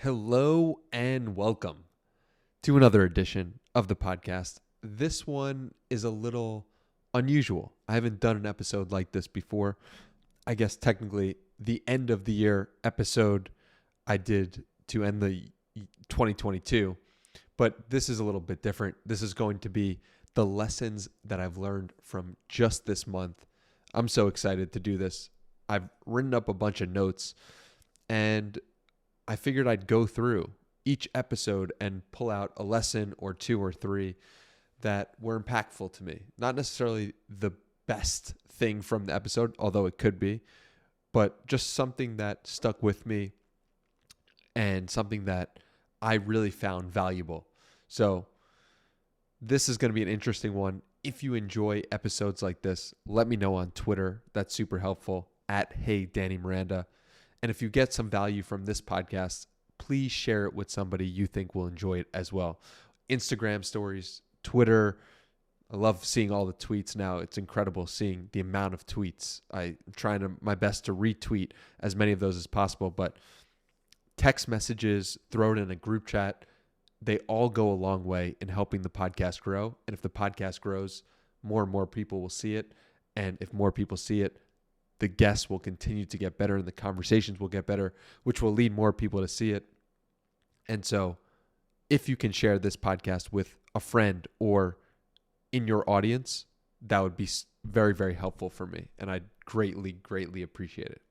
Hello and welcome to another edition of the podcast. This one is a little unusual. I haven't done an episode like this before. I guess technically the end of the year episode I did to end the 2022, but this is a little bit different. This is going to be the lessons that I've learned from just this month. I'm so excited to do this. I've written up a bunch of notes and I figured I'd go through each episode and pull out a lesson or two or three that were impactful to me. Not necessarily the best thing from the episode, although it could be, but just something that stuck with me and something that I really found valuable. So this is going to be an interesting one. If you enjoy episodes like this, let me know on Twitter. That's super helpful, at @HeyDannyMiranda. And if you get some value from this podcast, please share it with somebody you think will enjoy it as well. Instagram stories, Twitter. I love seeing all the tweets now. It's incredible seeing the amount of tweets. I'm trying my best to retweet as many of those as possible, but text messages, throw it in a group chat. They all go a long way in helping the podcast grow. And if the podcast grows, more and more people will see it. And if more people see it, the guests will continue to get better and the conversations will get better, which will lead more people to see it. And so if you can share this podcast with a friend or in your audience, that would be very, very helpful for me. And I'd greatly, greatly appreciate it.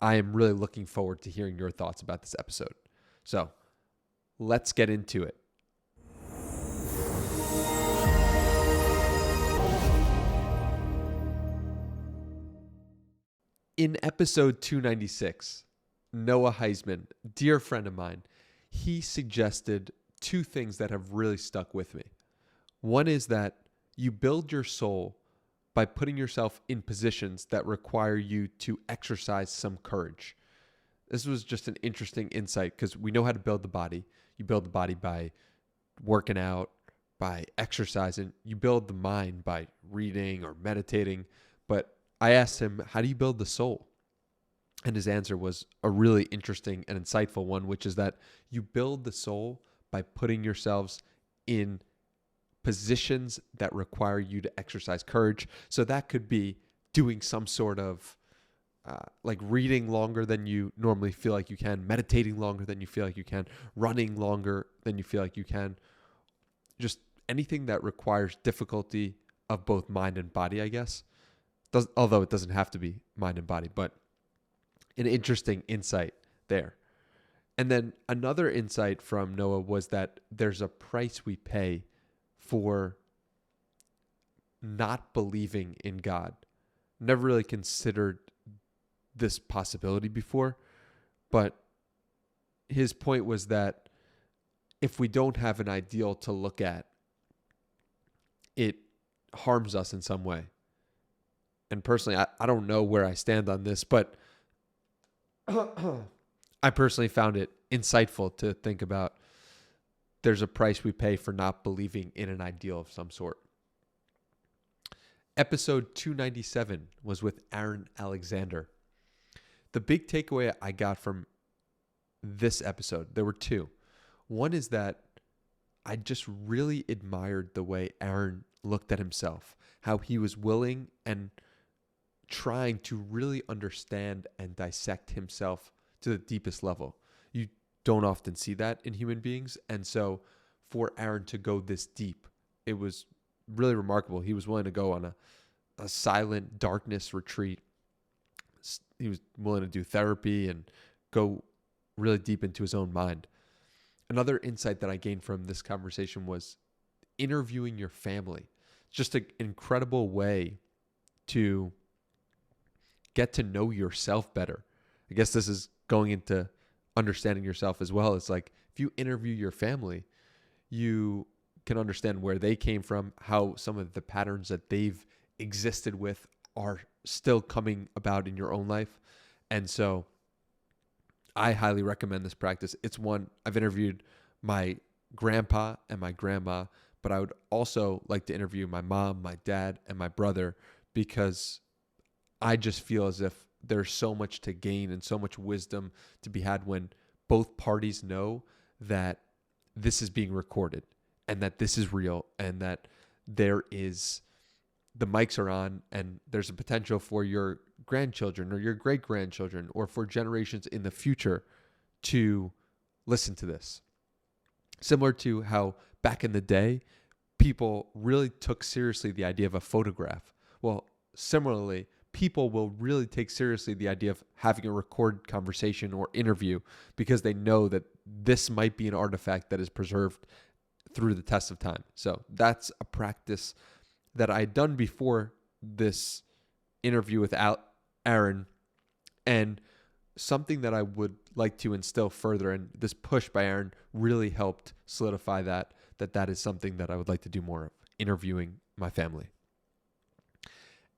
I am really looking forward to hearing your thoughts about this episode. So let's get into it. In episode 296, Noah Huisman, dear friend of mine, he suggested two things that have really stuck with me. One is that you build your soul by putting yourself in positions that require you to exercise some courage. This was just an interesting insight because we know how to build the body. You build the body by working out, by exercising. You build the mind by reading or meditating. But I asked him, how do you build the soul? And his answer was a really interesting and insightful one, which is that you build the soul by putting yourselves in positions that require you to exercise courage. So that could be doing some sort of like reading longer than you normally feel like you can, meditating longer than you feel like you can, running longer than you feel like you can. Just anything that requires difficulty of both mind and body, I guess. Although it doesn't have to be mind and body, but an interesting insight there. And then another insight from Noah was that there's a price we pay for not believing in God. Never really considered this possibility before, but his point was that if we don't have an ideal to look at, it harms us in some way. And personally, I don't know where I stand on this, but I personally found it insightful to think about there's a price we pay for not believing in an ideal of some sort. Episode 297 was with Aaron Alexander. The big takeaway I got from this episode, there were two. One is that I just really admired the way Aaron looked at himself, how he was willing and trying to really understand and dissect himself to the deepest level. You don't often see that in human beings. And so for Aaron to go this deep, it was really remarkable. He was willing to go on a silent darkness retreat. He was willing to do therapy and go really deep into his own mind. Another insight that I gained from this conversation was interviewing your family. Just an incredible way to get to know yourself better. I guess this is going into understanding yourself as well. It's like if you interview your family, you can understand where they came from, how some of the patterns that they've existed with are still coming about in your own life. And so I highly recommend this practice. It's one I've interviewed my grandpa and my grandma, but I would also like to interview my mom, my dad, and my brother because I just feel as if there's so much to gain and so much wisdom to be had when both parties know that this is being recorded and that this is real and that the mics are on and there's a potential for your grandchildren or your great-grandchildren or for generations in the future to listen to this. Similar to how back in the day, people really took seriously the idea of a photograph. Well, similarly, people will really take seriously the idea of having a recorded conversation or interview because they know that this might be an artifact that is preserved through the test of time. So that's a practice that I had done before this interview with Aaron, and something that I would like to instill further. And this push by Aaron really helped solidify that is something that I would like to do more of, interviewing my family.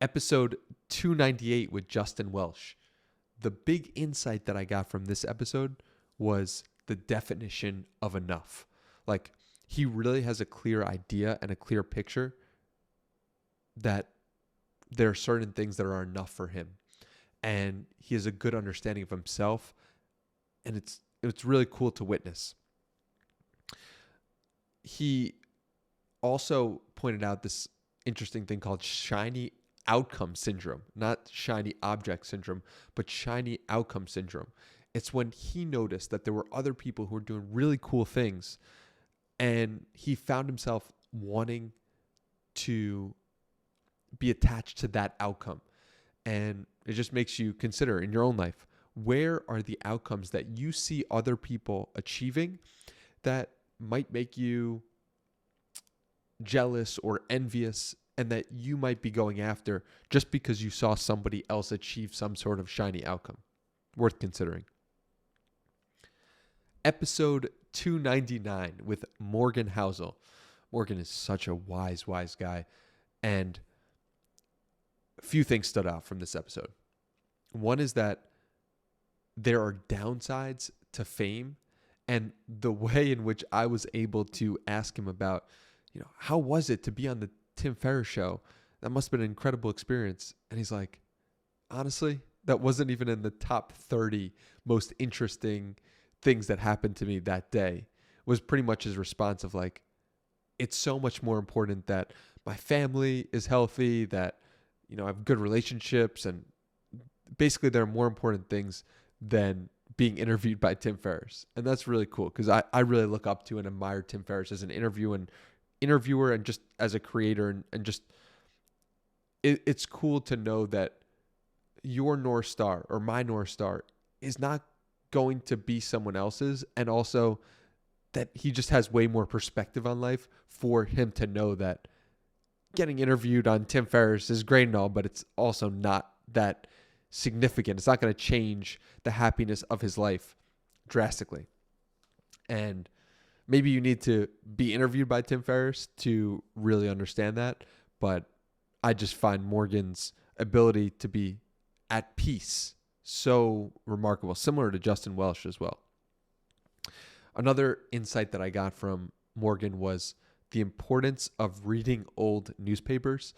Episode 298 with Justin Welsh. The big insight that I got from this episode was the definition of enough. Like, he really has a clear idea and a clear picture that there are certain things that are enough for him. And he has a good understanding of himself. And it's really cool to witness. He also pointed out this interesting thing called shiny outcome syndrome. Not shiny object syndrome, but shiny outcome syndrome. It's when he noticed that there were other people who were doing really cool things, and he found himself wanting to be attached to that outcome. And it just makes you consider in your own life, where are the outcomes that you see other people achieving that might make you jealous or envious, and that you might be going after just because you saw somebody else achieve some sort of shiny outcome? Worth considering. Episode 299 with Morgan Housel. Morgan is such a wise guy. And a few things stood out from this episode. One is that there are downsides to fame, and the way in which I was able to ask him about, how was it to be on the Tim Ferriss show? That must have been an incredible experience. And he's like, honestly, that wasn't even in the top 30 most interesting things that happened to me that day. Was pretty much his response of like, it's so much more important that my family is healthy, that, I have good relationships, and basically there are more important things than being interviewed by Tim Ferriss. And that's really cool because I really look up to and admire Tim Ferriss as an interviewer and just as a creator, and just it's cool to know that your North Star or my North Star is not going to be someone else's, and also that he just has way more perspective on life for him to know that getting interviewed on Tim Ferriss is great and all, but it's also not that significant. It's not going to change the happiness of his life drastically. And maybe you need to be interviewed by Tim Ferriss to really understand that. But I just find Morgan's ability to be at peace so remarkable, similar to Justin Welsh as well. Another insight that I got from Morgan was the importance of reading old newspapers.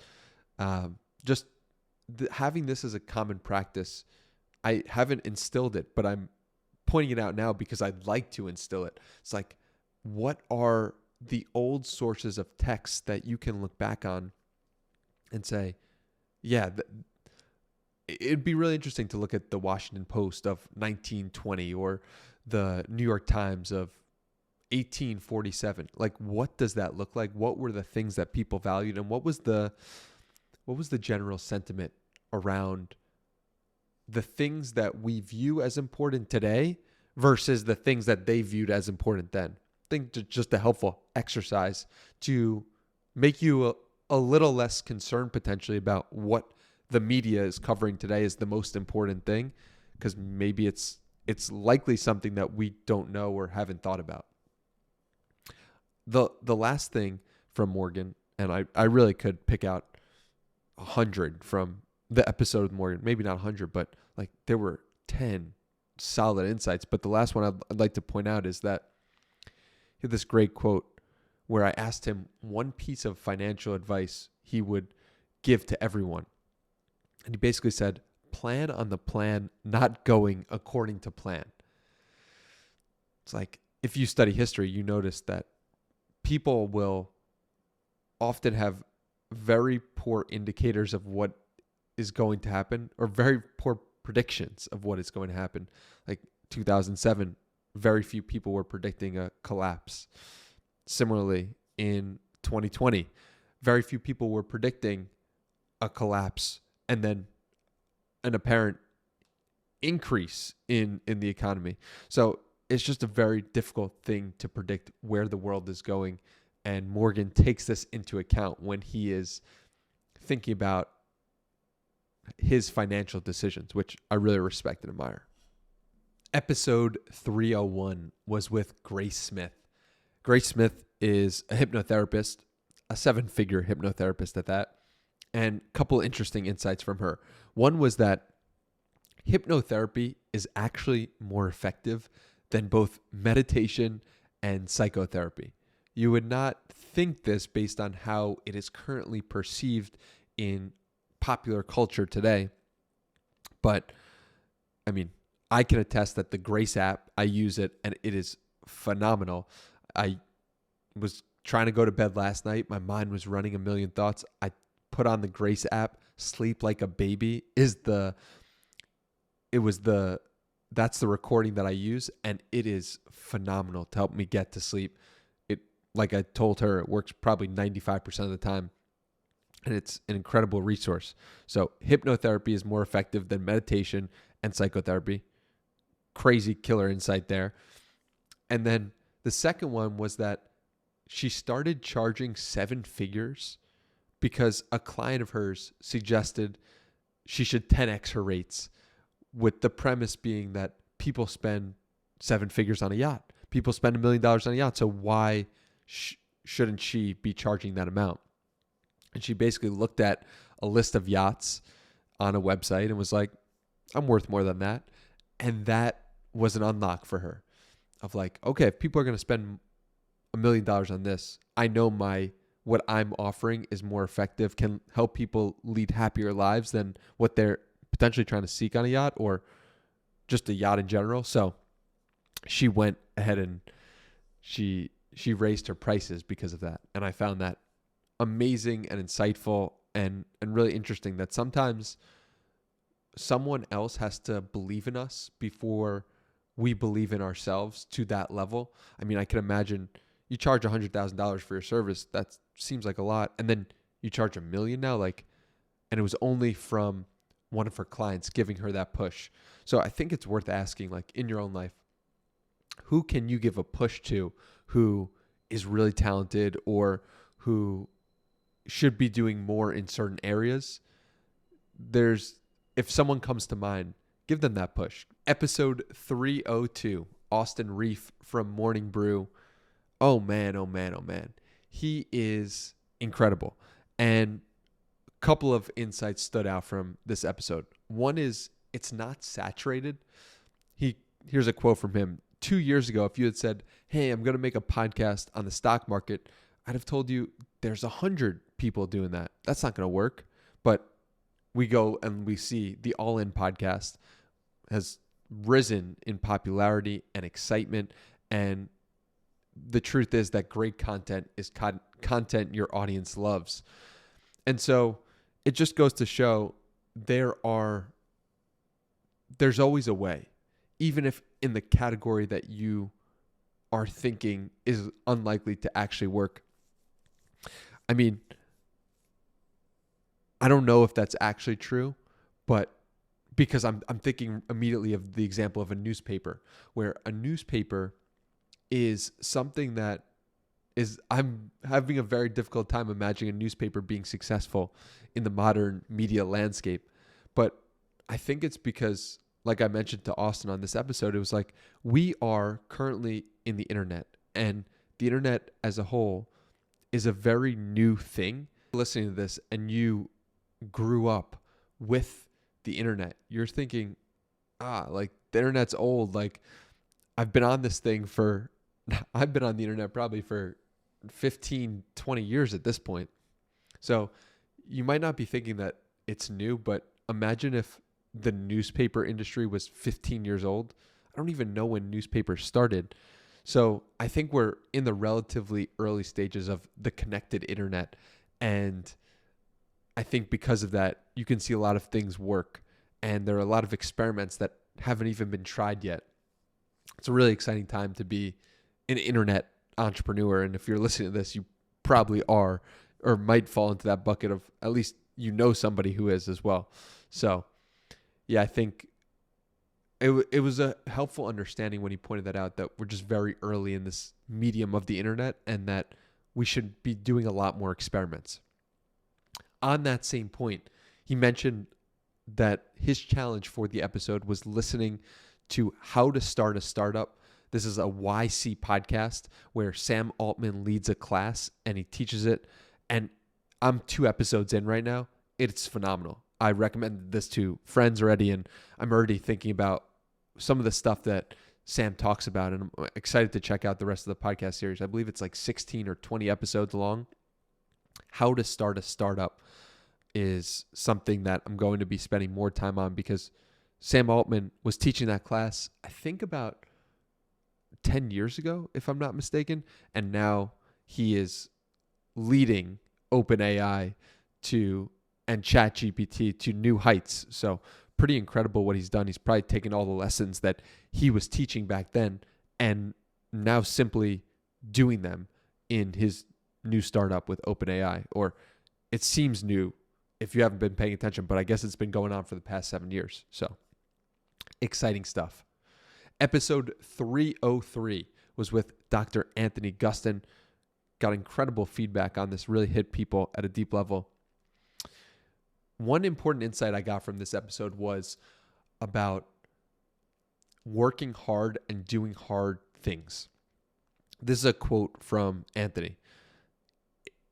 Having this as a common practice, I haven't instilled it, but I'm pointing it out now because I'd like to instill it. It's like, what are the old sources of text that you can look back on and say, yeah, it'd be really interesting to look at the Washington Post of 1920 or the New York Times of 1847. Like, what does that look like? What were the things that people valued, and what was the general sentiment around the things that we view as important today versus the things that they viewed as important then? I think just a helpful exercise to make you a little less concerned potentially about what the media is covering today is the most important thing, because maybe it's likely something that we don't know or haven't thought about. The last thing from Morgan, and I really could pick out 100 from the episode with Morgan, maybe not 100, but like there were 10 solid insights. But the last one I'd like to point out is that he had this great quote where I asked him one piece of financial advice he would give to everyone. And he basically said, plan on the plan not going according to plan. it's like if you study history, you notice that people will often have very poor indicators of what is going to happen, or very poor predictions of what is going to happen. Like 2007, very few people were predicting a collapse. Similarly, in 2020, very few people were predicting a collapse and then an apparent increase in the economy. So it's just a very difficult thing to predict where the world is going. And Morgan takes this into account when he is thinking about his financial decisions, which I really respect and admire. Episode 301 was with Grace Smith. Grace Smith is a hypnotherapist, a 7-figure hypnotherapist at that, and a couple interesting insights from her. One was that hypnotherapy is actually more effective than both meditation and psychotherapy. You would not think this based on how it is currently perceived in popular culture today. But I mean, I can attest that the Grace app, I use it and it is phenomenal. I was trying to go to bed last night. My mind was running a million thoughts. I put on the Grace app. Sleep Like a Baby that's the recording that I use, and it is phenomenal to help me get to sleep. It, like I told her, it works probably 95% of the time, and it's an incredible resource. So hypnotherapy is more effective than meditation and psychotherapy. Crazy killer insight there. And then the second one was that she started charging 7 figures because a client of hers suggested she should 10x her rates, with the premise being that people spend 7 figures on a yacht. People spend $1 million on a yacht. So why shouldn't she be charging that amount? And she basically looked at a list of yachts on a website and was like, I'm worth more than that. And that was an unlock for her of like, okay, if people are going to spend $1 million on this, I know what I'm offering is more effective, can help people lead happier lives than what they're potentially trying to seek on a yacht or just a yacht in general. So she went ahead and she raised her prices because of that. And I found that amazing and insightful and really interesting, that sometimes someone else has to believe in us before we believe in ourselves to that level. I mean, I can imagine you charge $100,000 for your service. That seems like a lot. And then you charge $1 million now, and it was only from one of her clients giving her that push. So I think it's worth asking, like, in your own life, who can you give a push to who is really talented or who should be doing more in certain areas? If someone comes to mind, give them that push. Episode 302, Austin Rief from Morning Brew. Oh man, oh man, oh man. He is incredible. And a couple of insights stood out from this episode. One is, it's not saturated. Here's a quote from him. 2 years ago, if you had said, hey, I'm going to make a podcast on the stock market, I'd have told you there's 100 people doing that. That's not going to work. But we go and we see the All In podcast has risen in popularity and excitement. And the truth is that great content is content your audience loves. And so it just goes to show there's always a way, even if in the category that you are thinking is unlikely to actually work. I mean, I don't know if that's actually true, but because I'm thinking immediately of the example of a newspaper, where a newspaper is something that I'm having a very difficult time imagining a newspaper being successful in the modern media landscape. But I think it's because, like I mentioned to Austin on this episode, it was like, we are currently in the internet, and the internet as a whole is a very new thing. Listening to this and you grew up with the internet, you're thinking, like, the internet's old. Like, I've been on the internet probably for 15, 20 years at this point. So you might not be thinking that it's new, but imagine if the newspaper industry was 15 years old. I don't even know when newspapers started. So I think we're in the relatively early stages of the connected internet. And I think because of that, you can see a lot of things work. And there are a lot of experiments that haven't even been tried yet. It's a really exciting time to be an internet entrepreneur. And if you're listening to this, you probably are or might fall into that bucket of at least somebody who is as well. So yeah, I think it was a helpful understanding when he pointed that out, that we're just very early in this medium of the internet and that we should be doing a lot more experiments. On that same point, he mentioned that his challenge for the episode was listening to How to Start a Startup. This is a YC podcast where Sam Altman leads a class and he teaches it. And I'm 2 episodes in right now. It's phenomenal. I recommended this to friends already, and I'm already thinking about some of the stuff that Sam talks about, and I'm excited to check out the rest of the podcast series. I believe it's like 16 or 20 episodes long. How to Start a Startup is something that I'm going to be spending more time on because Sam Altman was teaching that class, I think about 10 years ago, if I'm not mistaken, and now he is leading OpenAI and ChatGPT to new heights. So pretty incredible what he's done. He's probably taken all the lessons that he was teaching back then and now simply doing them in his new startup with OpenAI. Or it seems new if you haven't been paying attention, but I guess it's been going on for the past 7 years. So exciting stuff. Episode 303 was with Dr. Anthony Gustin. Got incredible feedback on this, really hit people at a deep level. One important insight I got from this episode was about working hard and doing hard things. This is a quote from Anthony.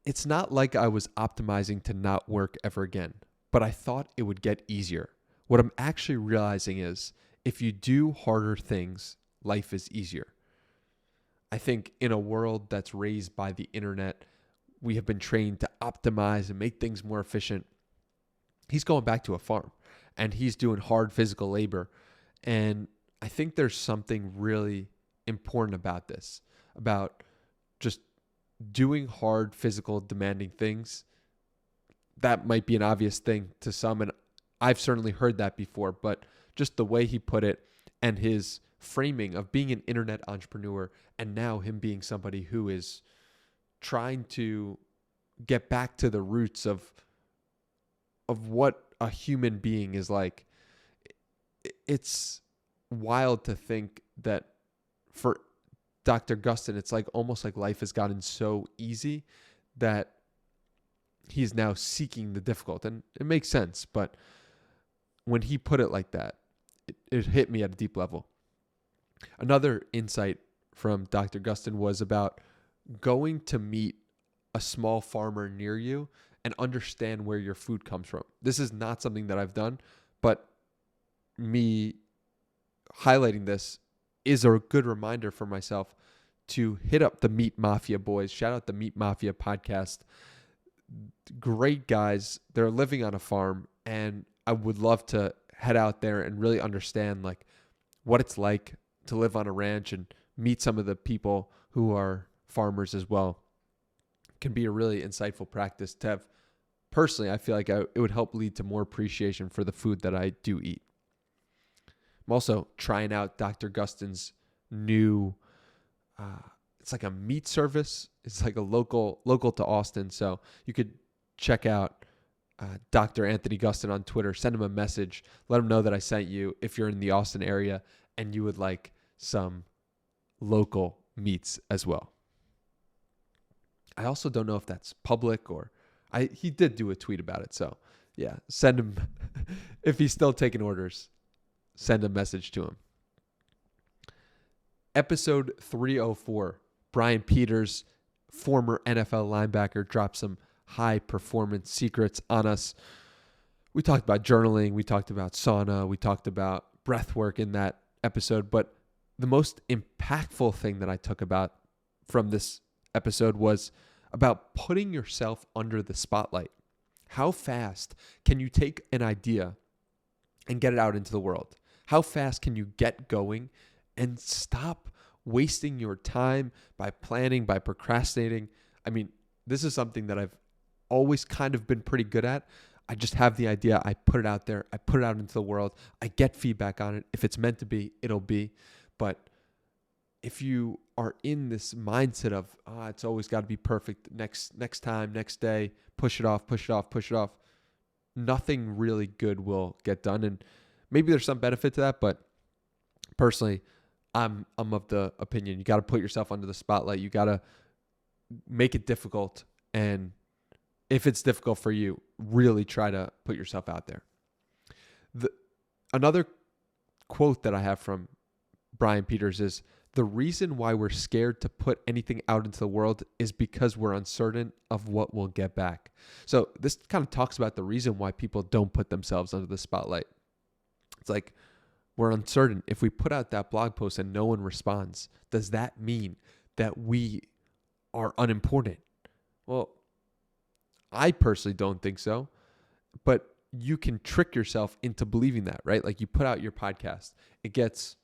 It's not like I was optimizing to not work ever again, but I thought it would get easier. What I'm actually realizing is if you do harder things, life is easier. I think in a world that's raised by the internet, we have been trained to optimize and make things more efficient. He's going back to a farm and he's doing hard physical labor. And I think there's something really important about this, about just doing hard physical demanding things. That might be an obvious thing to some, and I've certainly heard that before, but just the way he put it and his framing of being an internet entrepreneur and now him being somebody who is trying to get back to the roots of what a human being is like. It's wild to think that for Dr. Gustin, it's like almost like life has gotten so easy that he's now seeking the difficult. And it makes sense, but when he put it like that, it hit me at a deep level. Another insight from Dr. Gustin was about going to meet a small farmer near you and understand where your food comes from. This is not something that I've done, but me highlighting this is a good reminder for myself to hit up the Meat Mafia boys. Shout out the Meat Mafia podcast. Great guys. They're living on a farm, and I would love to head out there and really understand like what it's like to live on a ranch and meet some of the people who are farmers as well. It can be a really insightful practice to have. Personally, I feel like it would help lead to more appreciation for the food that I do eat. I'm also trying out Dr. Gustin's new, it's like a meat service. It's like a local to Austin. So you could check out Dr. Anthony Gustin on Twitter. Send him a message. Let him know that I sent you if you're in the Austin area and you would like some local meats as well. I also don't know if that's public or he did do a tweet about it. So yeah, send him, if he's still taking orders, send a message to him. Episode 304, Brian Peters, former NFL linebacker, dropped some high performance secrets on us. We talked about journaling. We talked about sauna. We talked about breath work in that episode. But the most impactful thing that I took about from this episode was about putting yourself under the spotlight. How fast can you take an idea and get it out into the world? How fast can you get going and stop wasting your time by planning, by procrastinating. I mean, this is something that I've always kind of been pretty good at. I just have the idea. I put it out there. I put it out into the world. I get feedback on it. If it's meant to be, it'll be. But if you are in this mindset of, it's always got to be perfect, next time, next day, push it off, nothing really good will get done. And maybe there's some benefit to that, but personally, I'm of the opinion you got to put yourself under the spotlight. You got to make it difficult. And if it's difficult for you, really try to put yourself out there. Another quote that I have from Brian Peters is, the reason why we're scared to put anything out into the world is because we're uncertain of what we'll get back. So this kind of talks about the reason why people don't put themselves under the spotlight. It's like, we're uncertain. If we put out that blog post and no one responds, does that mean that we are unimportant? Well, I personally don't think so, but you can trick yourself into believing that, right? Like, you put out your podcast, it gets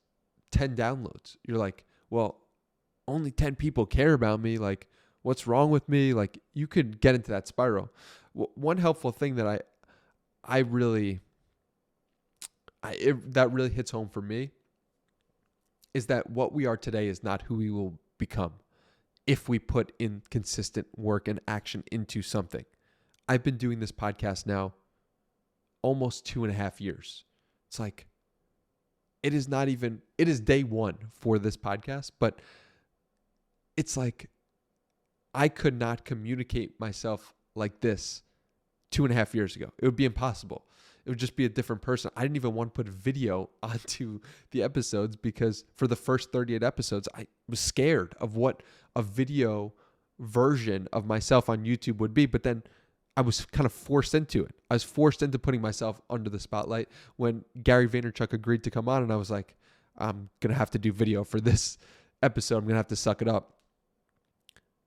10 downloads. You're like, well, only 10 people care about me. Like, what's wrong with me? Like, you could get into that spiral. One helpful thing that that really hits home for me is that what we are today is not who we will become if we put in consistent work and action into something. I've been doing this podcast now almost 2.5 years. It's like, it is day one for this podcast, but it's like, I could not communicate myself like this 2.5 years ago. It would be impossible. It would just be a different person. I didn't even want to put video onto the episodes because for the first 38 episodes, I was scared of what a video version of myself on YouTube would be. But then I was kind of forced into it. I was forced into putting myself under the spotlight when Gary Vaynerchuk agreed to come on, and I was like, I'm going to have to do video for this episode. I'm going to have to suck it up.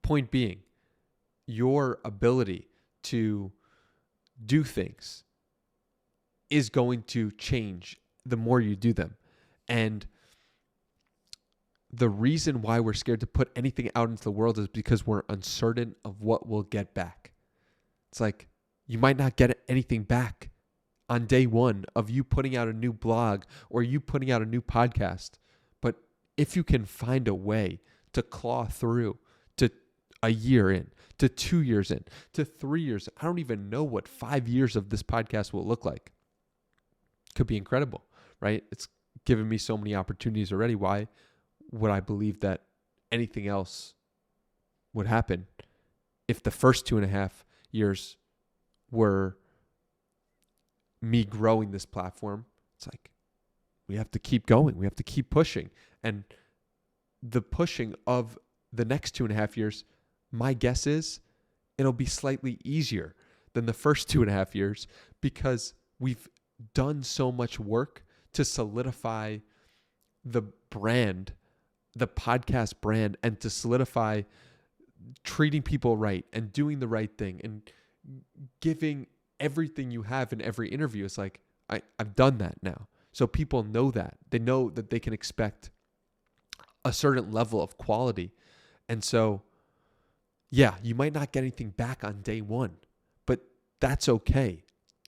Point being, your ability to do things is going to change the more you do them. And the reason why we're scared to put anything out into the world is because we're uncertain of what we'll get back. It's like, you might not get anything back on day one of you putting out a new blog or you putting out a new podcast. But if you can find a way to claw through to a year in, to 2 years in, to 3 years, I don't even know what 5 years of this podcast will look like. Could be incredible, right? It's given me so many opportunities already. Why would I believe that anything else would happen if the first 2.5 years were me growing this platform? It's like, we have to keep going. We have to keep pushing. And the pushing of the next 2.5 years, my guess is it'll be slightly easier than the first 2.5 years because we've done so much work to solidify the brand, the podcast brand, and to solidify treating people right and doing the right thing and giving everything you have in every interview. It's like, I've done that now. So people know that. They know that they can expect a certain level of quality. And so, yeah, you might not get anything back on day one, but that's okay.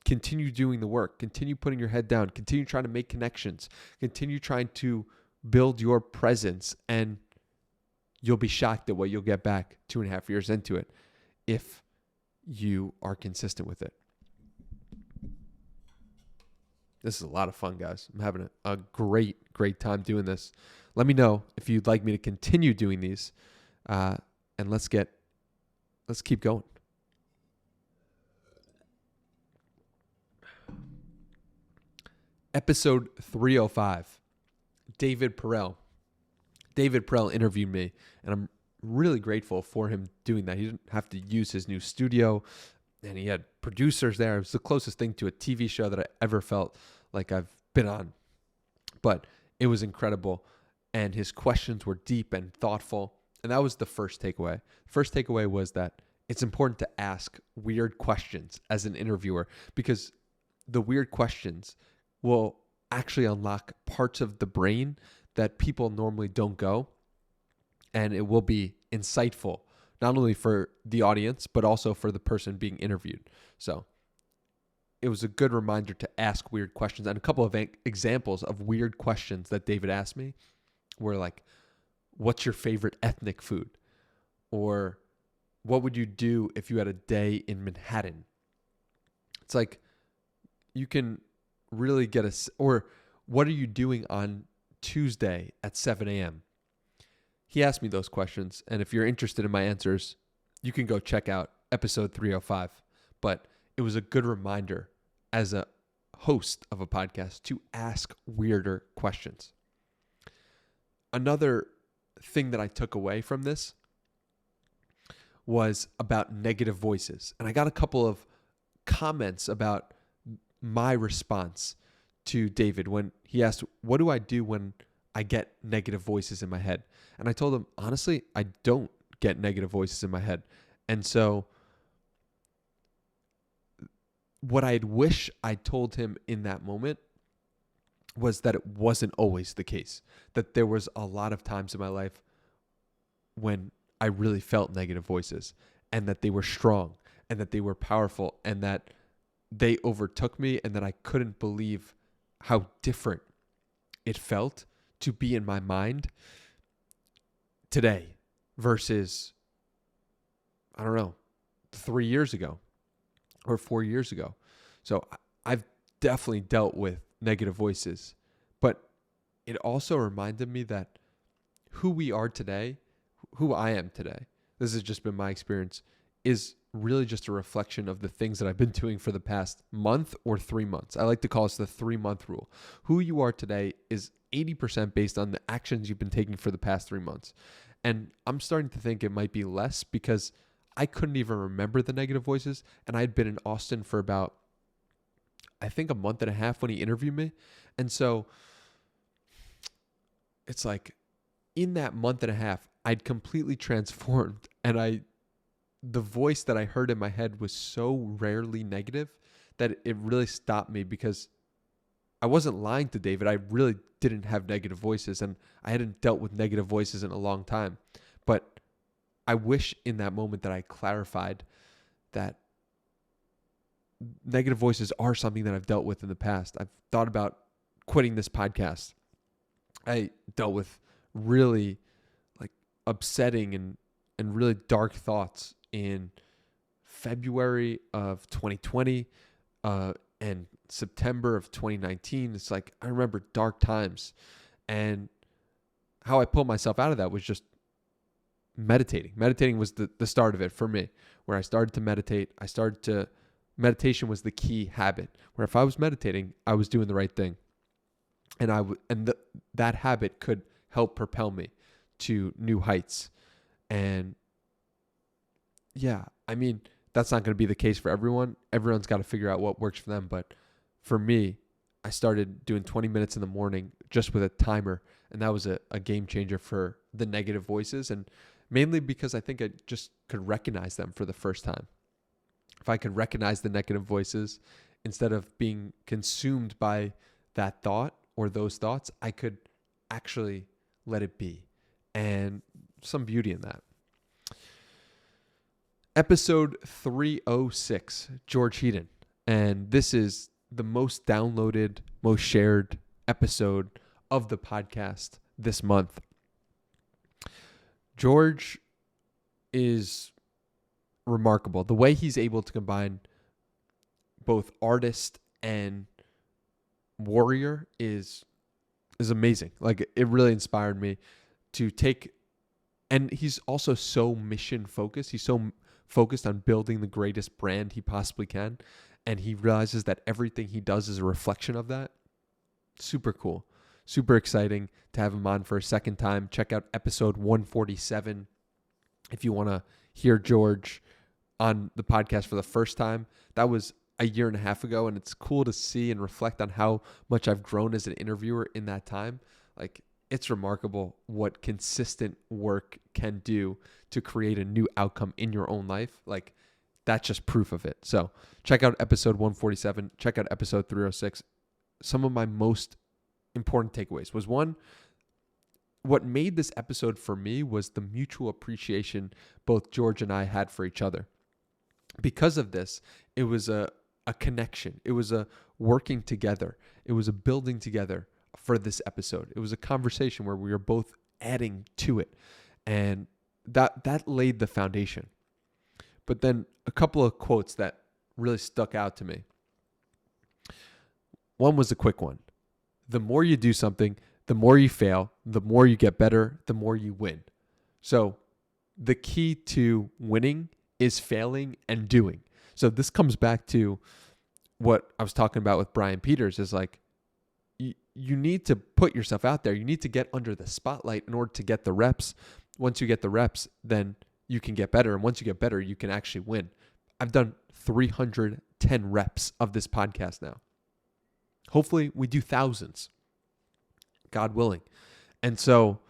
Continue doing the work. Continue putting your head down. Continue trying to make connections. Continue trying to build your presence, and you'll be shocked at what you'll get back 2.5 years into it if you are consistent with it. This is a lot of fun, guys. I'm having a great time doing this. Let me know if you'd like me to continue doing these, and let's keep going. Episode 305, David Perell. David Perell interviewed me, and I'm really grateful for him doing that. He didn't have to use his new studio, and he had producers there. It was the closest thing to a TV show that I ever felt like I've been on. But it was incredible, and his questions were deep and thoughtful, and that was the first takeaway. First takeaway was that it's important to ask weird questions as an interviewer, because the weird questions will actually unlock parts of the brain that people normally don't go. and it will be insightful, not only for the audience, but also for the person being interviewed. So it was a good reminder to ask weird questions. And a couple of examples of weird questions that David asked me were like, what's your favorite ethnic food? Or what would you do if you had a day in Manhattan? It's like, you can really get or what are you doing on Tuesday at 7 a.m.? He asked me those questions, and if you're interested in my answers, you can go check out episode 305. But it was a good reminder as a host of a podcast to ask weirder questions. Another thing that I took away from this was about negative voices. And I got a couple of comments about my response to David when he asked, what do I do when I get negative voices in my head? And I told him, honestly, I don't get negative voices in my head. And so what I'd wish I told him in that moment was that it wasn't always the case, that there was a lot of times in my life when I really felt negative voices, and that they were strong, and that they were powerful, and that they overtook me, and that I couldn't believe how different it felt to be in my mind today versus, I don't know, 3 years ago or 4 years ago. So I've definitely dealt with negative voices, but it also reminded me that who we are today, who I am today, this has just been my experience, is really just a reflection of the things that I've been doing for the past month or 3 months. I like to call this the 3-month rule. Who you are today is 80% based on the actions you've been taking for the past 3 months. And I'm starting to think it might be less because I couldn't even remember the negative voices. And I'd been in Austin for about, I think, a month and a half when he interviewed me. And so it's like in that month and a half, I'd completely transformed, and the voice that I heard in my head was so rarely negative that it really stopped me, because I wasn't lying to David. I really didn't have negative voices, and I hadn't dealt with negative voices in a long time. But I wish in that moment that I clarified that negative voices are something that I've dealt with in the past. I've thought about quitting this podcast. I dealt with really upsetting and really dark thoughts in February of 2020 and September of 2019. It's like, I remember dark times, and how I pulled myself out of that was just meditating. Meditating was the start of it for me, where I started to meditate. Meditation was the key habit, where if I was meditating, I was doing the right thing. And that habit could help propel me to new heights. And yeah, I mean, that's not going to be the case for everyone. Everyone's got to figure out what works for them. But for me, I started doing 20 minutes in the morning just with a timer. And that was a game changer for the negative voices. And mainly because I think I just could recognize them for the first time. If I could recognize the negative voices instead of being consumed by that thought or those thoughts, I could actually let it be. And some beauty in that. Episode 306, George Heaton. And this is the most downloaded, most shared episode of the podcast this month. George is remarkable. The way he's able to combine both artist and warrior is amazing. Like, it really inspired me to take, and he's also so mission focused. He's so focused on building the greatest brand he possibly can. And he realizes that everything he does is a reflection of that. Super cool. Super exciting to have him on for a second time. Check out episode 147 if you want to hear George on the podcast for the first time. That was a year and a half ago, and it's cool to see and reflect on how much I've grown as an interviewer in that time. Like, it's remarkable what consistent work can do to create a new outcome in your own life. Like, that's just proof of it. So check out episode 147. Check out episode 306. Some of my most important takeaways was, one, what made this episode for me was the mutual appreciation both George and I had for each other. Because of this, it was a connection. It was a working together. It was a building together for this episode. It was a conversation where we were both adding to it. And that laid the foundation. But then a couple of quotes that really stuck out to me. One was a quick one. The more you do something, the more you fail, the more you get better, the more you win. So the key to winning is failing and doing. So this comes back to what I was talking about with Brian Peters, is like, you need to put yourself out there. You need to get under the spotlight in order to get the reps. Once you get the reps, then you can get better. And once you get better, you can actually win. I've done 310 reps of this podcast now. Hopefully we do thousands, God willing. And so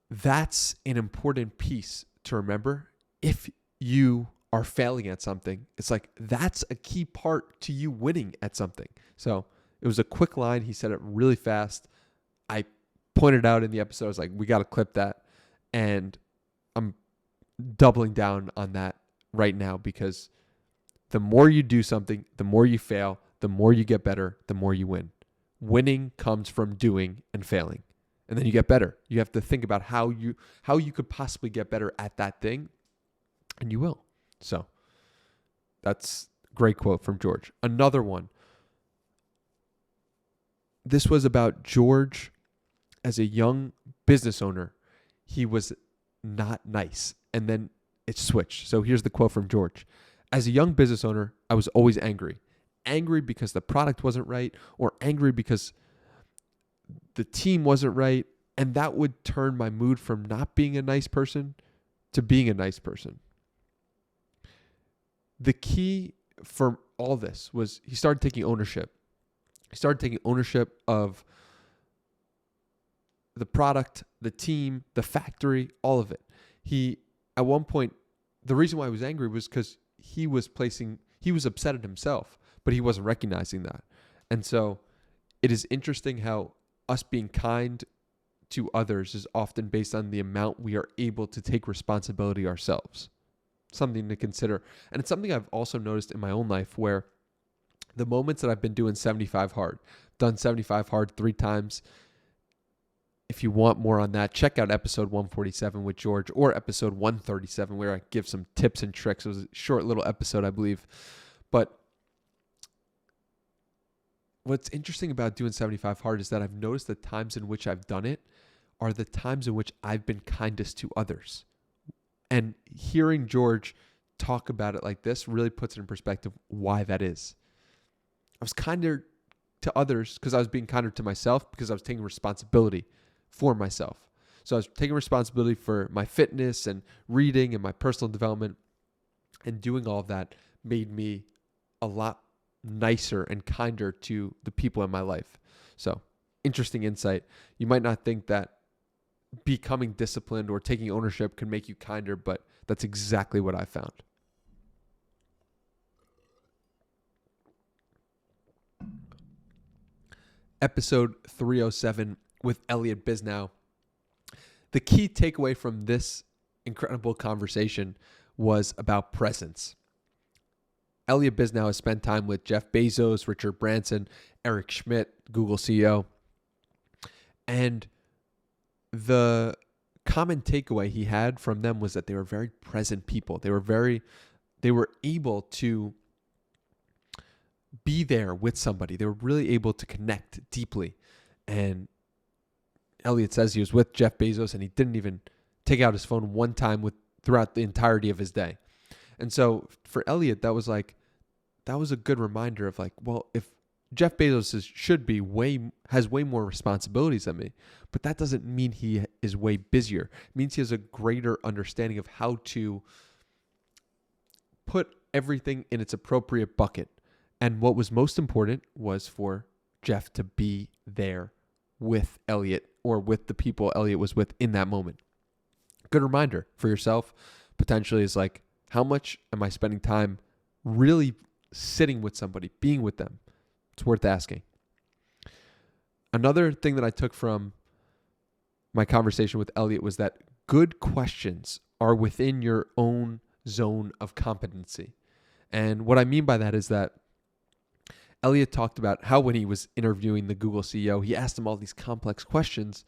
that's an important piece to remember. If you are failing at something, it's like, that's a key part to you winning at something. So it was a quick line. He said it really fast. I pointed out in the episode, I was like, we got to clip that. And I'm doubling down on that right now, because the more you do something, the more you fail, the more you get better, the more you win. Winning comes from doing and failing. And then you get better. You have to think about how you could possibly get better at that thing, and you will. So that's a great quote from George. Another one. This was about George as a young business owner. He was not nice. And then it switched. So here's the quote from George. As a young business owner, I was always angry. Angry because the product wasn't right, or angry because the team wasn't right. And that would turn my mood from not being a nice person to being a nice person. The key for all this was he started taking ownership. He started taking ownership of the product, the team, the factory, all of it. He, at one point, the reason why he was angry was because he was upset at himself, but he wasn't recognizing that. And so it is interesting how us being kind to others is often based on the amount we are able to take responsibility ourselves. Something to consider. And it's something I've also noticed in my own life, where the moments that I've been doing 75 hard, done 75 hard 3 times. If you want more on that, check out episode 147 with George, or episode 137, where I give some tips and tricks. It was a short little episode, I believe. But what's interesting about doing 75 hard is that I've noticed the times in which I've done it are the times in which I've been kindest to others. And hearing George talk about it like this really puts it in perspective why that is. I was kinder to others because I was being kinder to myself, because I was taking responsibility for myself. So I was taking responsibility for my fitness and reading and my personal development, and doing all of that made me a lot nicer and kinder to the people in my life. So interesting insight. You might not think that becoming disciplined or taking ownership can make you kinder, but that's exactly what I found. Episode 307 with Elliott Bisnow. The key takeaway from this incredible conversation was about presence. Elliott Bisnow has spent time with Jeff Bezos, Richard Branson, Eric Schmidt, Google CEO. And the common takeaway he had from them was that they were very present people. They were able to be there with somebody. They were really able to connect deeply. And Elliott says he was with Jeff Bezos and he didn't even take out his phone one time throughout the entirety of his day. And so for Elliott, that was a good reminder of like, well, if Jeff Bezos has way more responsibilities than me, but that doesn't mean he is way busier. It means he has a greater understanding of how to put everything in its appropriate bucket. And what was most important was for Jeff to be there with Elliott, or with the people Elliott was with in that moment. Good reminder for yourself potentially is like, how much am I spending time really sitting with somebody, being with them? It's worth asking. Another thing that I took from my conversation with Elliott was that good questions are within your own zone of competency. And what I mean by that is that Elliott talked about how when he was interviewing the Google CEO, he asked him all these complex questions,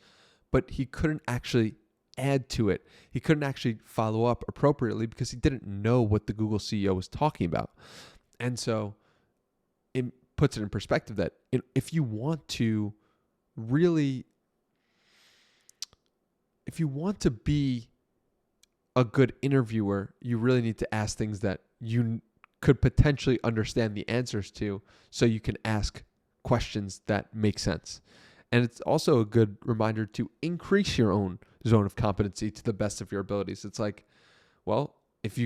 but he couldn't actually add to it. He couldn't actually follow up appropriately because he didn't know what the Google CEO was talking about. And so it puts it in perspective that if you want to be a good interviewer, you really need to ask things that you could potentially understand the answers to, so you can ask questions that make sense. And it's also a good reminder to increase your own zone of competency to the best of your abilities. It's like, well, if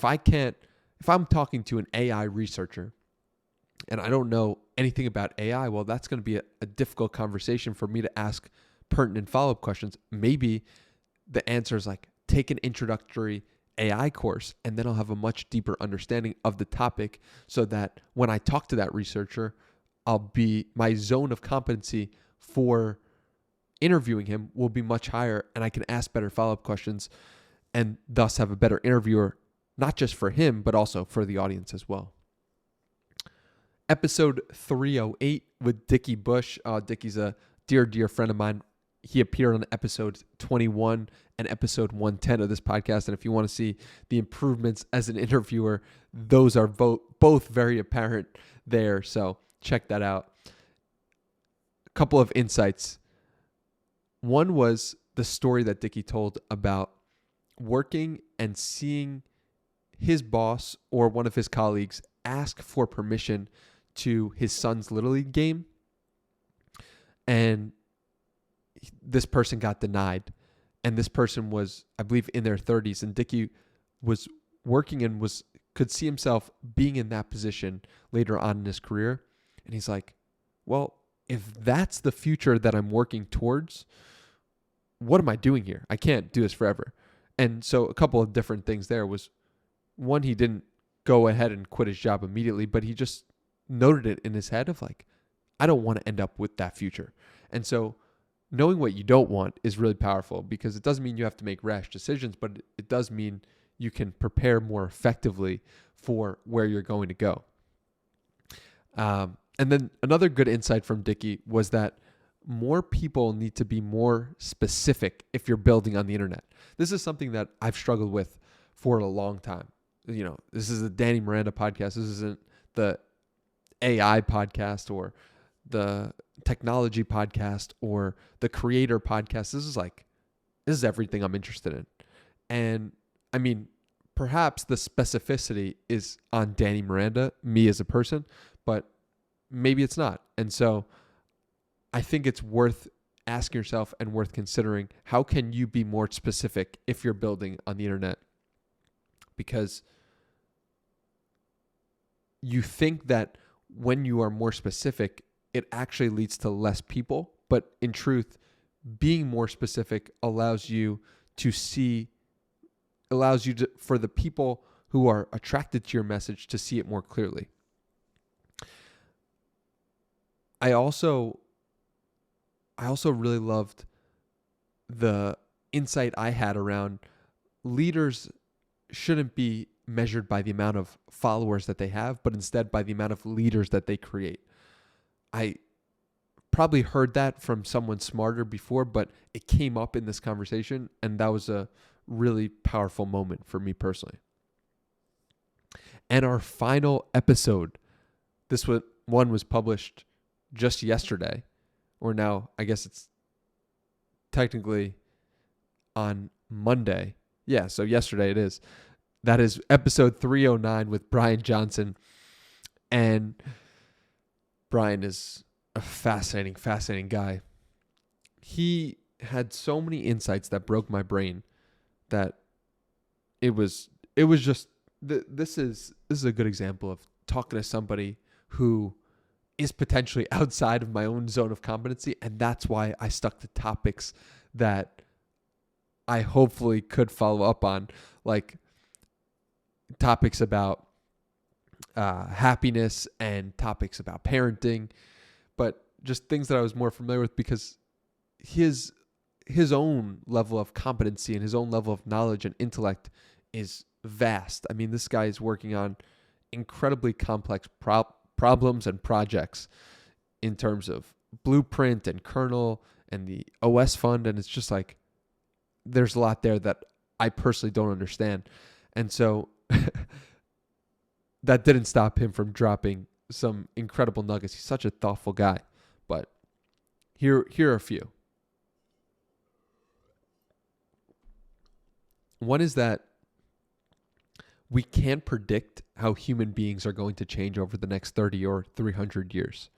I'm talking to an AI researcher and I don't know anything about AI, well, that's going to be a difficult conversation for me to ask pertinent follow-up questions. Maybe the answer is like, take an introductory AI course, and then I'll have a much deeper understanding of the topic, so that when I talk to that researcher, my zone of competency for interviewing him will be much higher, and I can ask better follow-up questions and thus have a better interviewer, not just for him, but also for the audience as well. Episode 308 with Dickie Bush. Dickie's a dear friend of mine. He appeared on episode 21 and episode 110 of this podcast. And if you want to see the improvements as an interviewer, those are both very apparent there. So check that out. A couple of insights. One was the story that Dickie told about working and seeing his boss or one of his colleagues ask for permission to his son's Little League game. And this person got denied. And this person was, I believe, in their 30s. And Dickie was working and could see himself being in that position later on in his career. And he's like, well, if that's the future that I'm working towards, what am I doing here? I can't do this forever. And so a couple of different things there was, one, he didn't go ahead and quit his job immediately, but he just noted it in his head of like, I don't want to end up with that future. And so knowing what you don't want is really powerful, because it doesn't mean you have to make rash decisions, but it does mean you can prepare more effectively for where you're going to go. And then another good insight from Dickie was that more people need to be more specific if you're building on the internet. This is something that I've struggled with for a long time. You know, this is the Danny Miranda podcast. This isn't the AI podcast or the technology podcast or the creator podcast. This is everything I'm interested in. And I mean, perhaps the specificity is on Danny Miranda, me as a person, but maybe it's not. And so I think it's worth asking yourself and worth considering, how can you be more specific if you're building on the internet? Because you think that when you are more specific, it actually leads to less people. But in truth, being more specific allows you for the people who are attracted to your message to see it more clearly. I also really loved the insight I had around leaders shouldn't be measured by the amount of followers that they have, but instead by the amount of leaders that they create. I probably heard that from someone smarter before, but it came up in this conversation, and that was a really powerful moment for me personally. And our final episode, this one was published just yesterday, or now I guess it's technically on Monday. Yeah, so yesterday it is. That is episode 309 with Bryan Johnson. And Bryan is a fascinating guy. He had so many insights that broke my brain that it was just, this is a good example of talking to somebody who is potentially outside of my own zone of competency. And that's why I stuck to topics that I hopefully could follow up on, like topics about happiness and topics about parenting, but just things that I was more familiar with, because his his own level of competency and his own level of knowledge and intellect is vast. I mean, this guy is working on incredibly complex problems and projects in terms of blueprint and kernel and the OS fund. And it's just like, there's a lot there that I personally don't understand. And so that didn't stop him from dropping some incredible nuggets. He's such a thoughtful guy. But here are a few. One is that we can't predict how human beings are going to change over the next 30 or 300 years.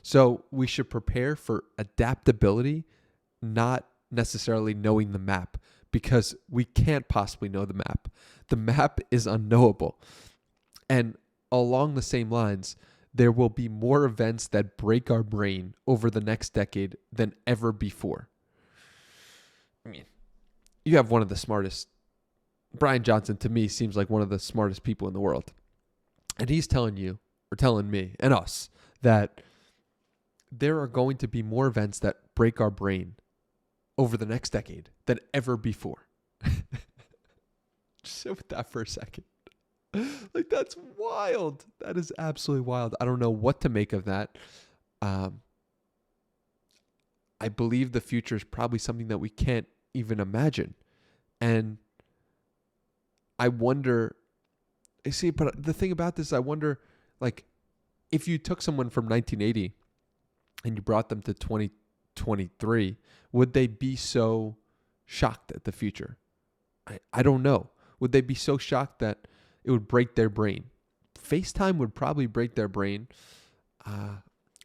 So we should prepare for adaptability, not necessarily knowing the map, because we can't possibly know the map. The map is unknowable. And along the same lines, there will be more events that break our brain over the next decade than ever before. I mean, you have one of the smartest. Bryan Johnson, to me, seems like one of the smartest people in the world. And he's telling you, or telling me, and us, that there are going to be more events that break our brain over the next decade than ever before. Just sit with that for a second. Like, that's wild. That is absolutely wild. I don't know what to make of that. I believe the future is probably something that we can't even imagine. And I wonder, but the thing about this, I wonder, like, if you took someone from 1980 and you brought them to 2023, would they be so shocked at the future? I don't know. Would they be so shocked that it would break their brain? FaceTime would probably break their brain.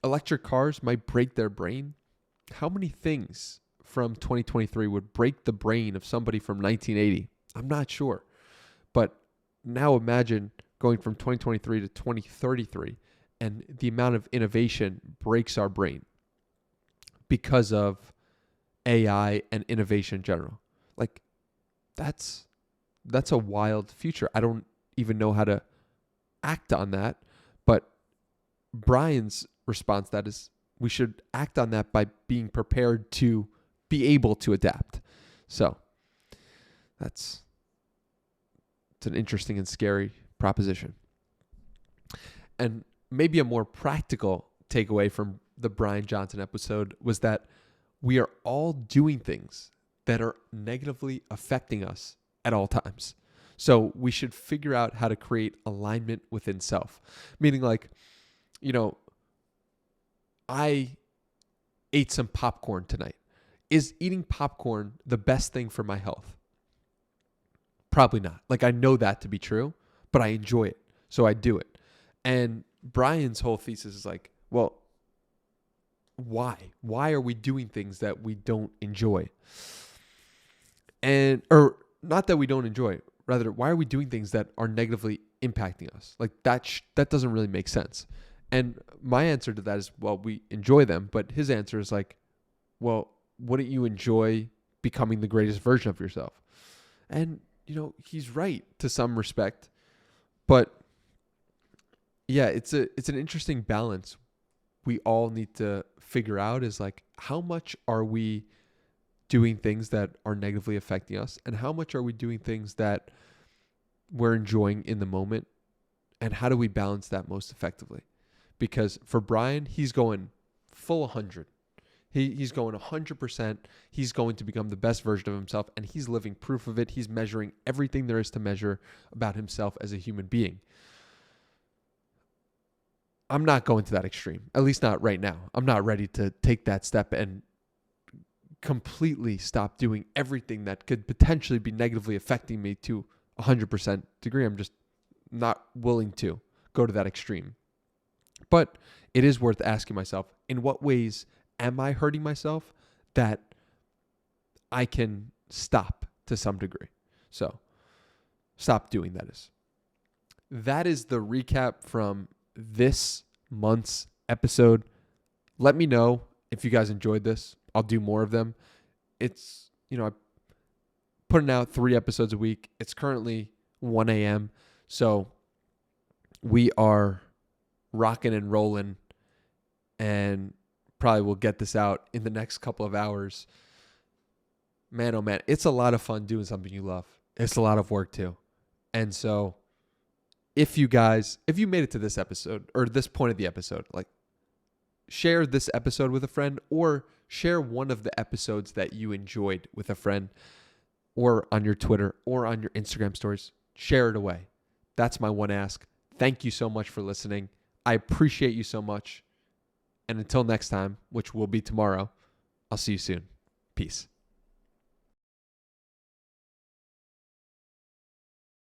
Electric cars might break their brain. How many things from 2023 would break the brain of somebody from 1980? I'm not sure. But now imagine going from 2023 to 2033 and the amount of innovation breaks our brain because of AI and innovation in general. Like, that's a wild future. I don't even know how to act on that. But Bryan's response to that is we should act on that by being prepared to be able to adapt. So it's an interesting and scary proposition. And maybe a more practical takeaway from the Bryan Johnson episode was that we are all doing things that are negatively affecting us at all times. So we should figure out how to create alignment within self. Meaning, like, I ate some popcorn tonight. Is eating popcorn the best thing for my health? Probably not. Like, I know that to be true, but I enjoy it. So I do it. And Bryan's whole thesis is like, well, why? Why are we doing things that we don't enjoy? Or not that we don't enjoy, rather, why are we doing things that are negatively impacting us? Like, that doesn't really make sense. And my answer to that is, well, we enjoy them. But his answer is like, well, wouldn't you enjoy becoming the greatest version of yourself? And he's right to some respect, but yeah, it's an interesting balance we all need to figure out is like, how much are we doing things that are negatively affecting us and how much are we doing things that we're enjoying in the moment, and how do we balance that most effectively? Because for Bryan, he's going full 100. He's going 100%. He's going to become the best version of himself, and he's living proof of it. He's measuring everything there is to measure about himself as a human being. I'm not going to that extreme, at least not right now. I'm not ready to take that step and completely stop doing everything that could potentially be negatively affecting me to 100% degree. I'm just not willing to go to that extreme. But it is worth asking myself, in what ways am I hurting myself that I can stop to some degree? So stop doing that is. That is the recap from this month's episode. Let me know if you guys enjoyed this. I'll do more of them. It's, I'm putting out 3 episodes a week. It's currently 1 a.m. So we are rocking and rolling, and probably will get this out in the next couple of hours. man, oh man, it's a lot of fun doing something you love. It's a lot of work too. And so if you made it to this episode or this point of the episode, like share this episode with a friend or share one of the episodes that you enjoyed with a friend or on your Twitter or on your Instagram stories. Share it away. That's my one ask. Thank you so much for listening. I appreciate you so much. And until next time, which will be tomorrow, I'll see you soon. Peace.